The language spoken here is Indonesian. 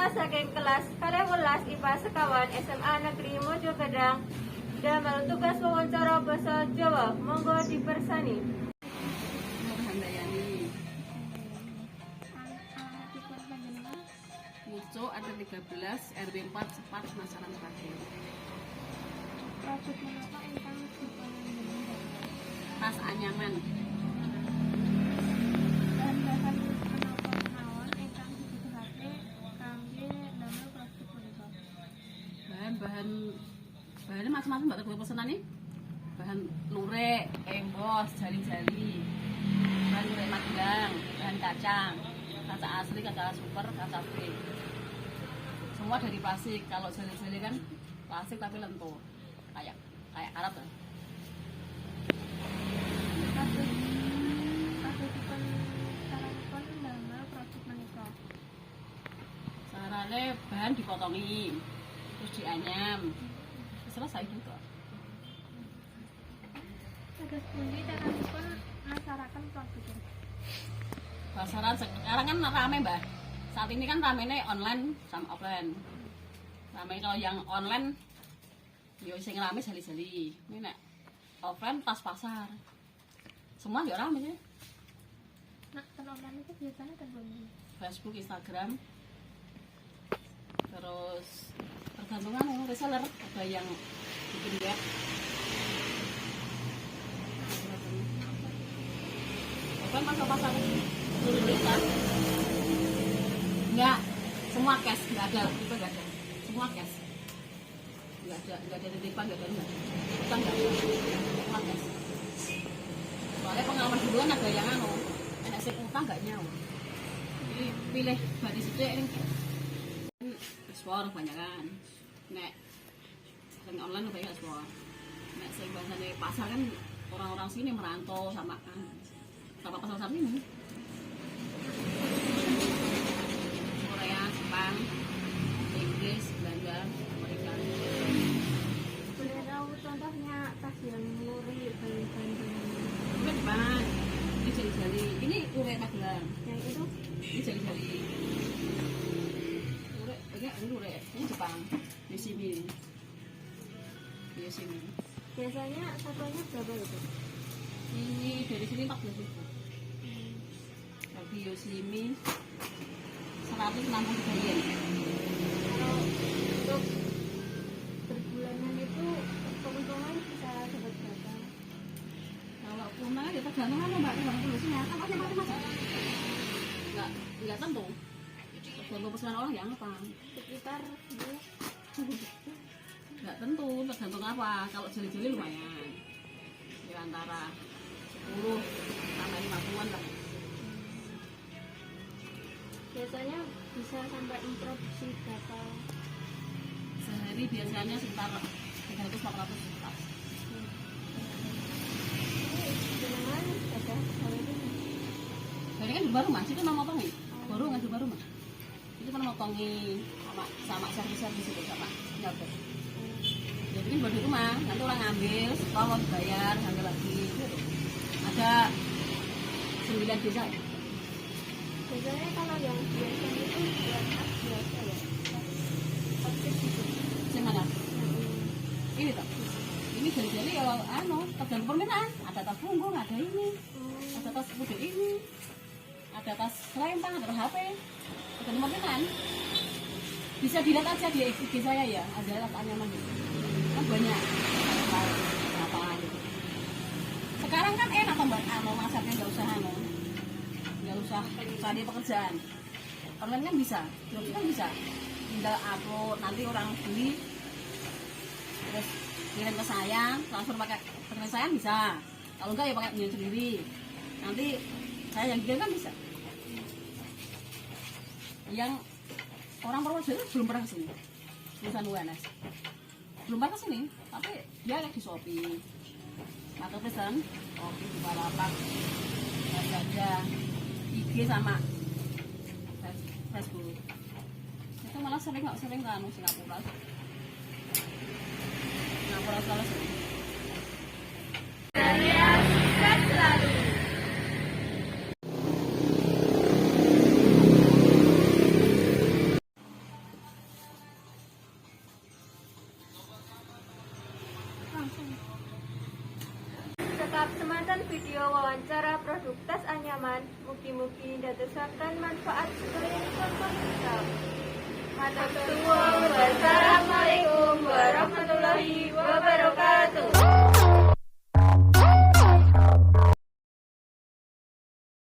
Kula saking kelas 12 IPA sekawan SMA Negeri Mojokedang damel tugas wawancara basa Jawa. Monggo dipersani. Handayani. Muco ada 13 RW 4 Sepat Masaran Terakhir. Produk menapa ingkang dipunjual? Tas anyaman. Bahan-bahan menapa mawon ingkang dibutuhake kangge damel produk punika? Bahannya macam-macam mbak terbuat pesanan nih. Bahan lurik, embos, jali-jali, bahan lurik Magelang, bahan kacang, kaca asli, kaca super, kaca free. Semua dari plastik. Kalau jali-jali kan plastik tapi lentur, kayak Arab kan. Kadosipun saranipun damel produk menika. Caranya bahan dipotongi, terus dianyam, selesai juga. Kados pundi caranipun masaraken produk? Pasaran sekarang kan rame mbak. Saat ini kan ramenya online sama offline. Rame kalau yang online, yo sing rame jali-jali. Ini nek offline tas pasar. Semua ya rame sih. Nah, online itu biasanya ten pundi? Facebook, Instagram. Terus tergantungan reseller, ada yang bikin web. Offline masuk pasar tulisan. Enggak, semua cash, enggak ada, tipe enggak ada. Semua cash. Enggak ada titipan, enggak ada. Utang enggak ada. Semua cash. Soalnya pengalaman duluan ada yang enak sing utang enggak nyawa. Jadi pilih badi sithik ini. Ekspor banyak kan. Nek sing online banyak ekspor. Nek sing bahasane pasar kan orang-orang sini merantau sama pasar ini. Korea, Jepang, Inggris, Belanda, Amerika. Boleh tahu contohnya tas yang lurik bahan-bahan Ini Jepang, ini jali-jali. Ini lurik Magelang. yang itu? Ini jali-jali. Lurik, ini lurik. Ini Jepang. Yoshimi. Biasanya satunya berapa itu? Ini dari sini 14.000. Bagi Yoshimi 163 yen. Kalau untuk berbulanan itu keuntungan bisa dapat berapa? Kalau punah ya tergantung kan mbak, tergantung tulisnya. Kan macam-macam. Enggak tentu. Tergantung pesanan orang yang apa. Sekitar bu, Enggak tentu, tergantung apa. Kalau jeli-jeli lumayan. Ya antara 10 sampai 50-an lah. biasanya bisa sampai memproduksi berapa? Sehari biasanya sekitar 300-400 tas. Dengan ada hal itu Jadi kan di baru mas, itu nama motongi. Baru nggak di baru mas. Itu kan motongi sama servis-servis itu sama nyabet. Jadi kan baru di rumah, nanti orang ngambil, setelah dibayar, ngambil lagi. Gitu. Ada 9 desa. biasanya kalau yang biasa itu buat tas biasa ya, aktif gitu. Yang mana? Ini tak? Ini jari-jari ya tergantung permintaan. Ada tas punggung, ada ini, ada tas putih ini, ada tas selempang, ada tas HP. Tergantung permintaan. Bisa dilihat aja di IG saya ya, ada tas anyaman gitu. Kan banyak. Berapa gitu. Sekarang kan enak mbak, masaknya nggak usah cari pekerjaan. Online kan bisa, dropship kan bisa. Tinggal upload, nanti orang beli, terus kirim ke saya, transfer pakai rekening saya bisa. Kalau enggak ya pakai punya sendiri. Nanti saya yang kirim kan bisa. Yang orang Purworejo itu belum pernah kesini, tulisan UNS belum pernah kesini, tapi dia lihat di Shopee, Marketplace kan, Shopee, Bukalapak, Lazada, IG sama Facebook. Itu malah sering kan Singapura salah sering. Saya sukses selalu. langsung. Sekap semanten video wawancara produk tas anyaman, mugi-mugi ndadosaken manfaat sedaya konten kita. Matur suwun.